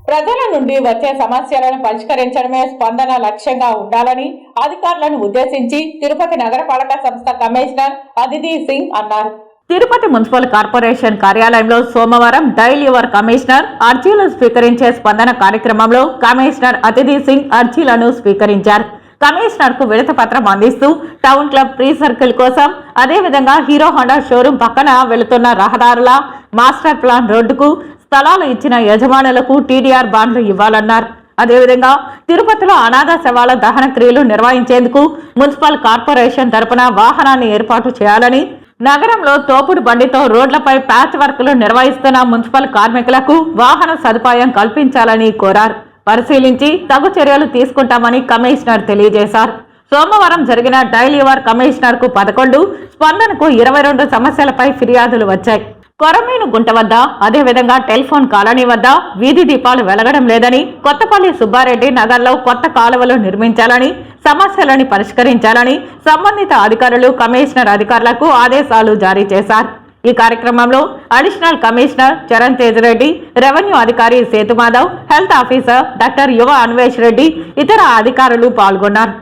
ప్రజల నుండి వచ్చే సమస్యలను పరిష్కరించడమే స్పందన లక్ష్యంగా ఉండాలని అధికారులను ఉద్దేశించి తిరుపతి నగరపాలక సంస్థ కమిషనర్ అదితి సింగ్ అన్నారు. తిరుపతి మున్సిపల్ కార్పొరేషన్ కార్యాలయంలో సోమవారం డైల్ యువర్ కమిషనర్ అర్జీలు స్వీకరించే స్పందన కార్యక్రమంలో కమిషనర్ అదితి సింగ్ అర్జీలను స్వీకరించారు. కమిషనర్ కు విడత పత్రం అందిస్తూ టౌన్ క్లబ్ ప్రీ సర్కిల్ కోసం, అదేవిధంగా హీరో హోండా షోరూం పక్కన వెళుతున్న రహదారుల మాస్టర్ ప్లాన్ రోడ్డుకు స్థలాలు ఇచ్చిన యజమానులకు టీడీఆర్ బాండ్లు ఇవ్వాలన్నారు. అదేవిధంగా తిరుపతిలో అనాథ శవాల దహన క్రియలు నిర్వహించేందుకు మున్సిపల్ కార్పొరేషన్ తరపున వాహనాన్ని ఏర్పాటు చేయాలని, నగరంలో తోపుడు బండితో రోడ్లపై ప్యాచ్ వర్క్లు నిర్వహిస్తున్న మున్సిపల్ కార్మికులకు వాహన సదుపాయం కల్పించాలని కోరారు. పరిశీలించి తగు చర్యలు తీసుకుంటామని కమిషనర్ తెలియజేశారు. సోమవారం జరిగిన డైల్ యువర్ కమిషనర్ కు 11, స్పందనకు 22 సమస్యలపై ఫిర్యాదులు వచ్చాయి. కొరమేను గుంట వద్ద, అదేవిధంగా టెలిఫోన్ కాలనీ వద్ద వీధి దీపాలు వెలగడం లేదని, కొత్తపల్లి సుబ్బారెడ్డి నగర్లో కొత్త కాలువలు నిర్మించాలని, సమస్యలను పరిష్కరించాలని సంబంధిత అధికారులు కమిషనర్ అధికారులకు ఆదేశాలు జారీ చేశారు. ఈ కార్యక్రమంలో additional commissioner Charan Tej Reddy, revenue అధికారి సేతుమాధవ్, హెల్త్ ఆఫీసర్ డాక్టర్ యువ అన్వేష్ రెడ్డి, ఇతర అధికారులు పాల్గొన్నారు.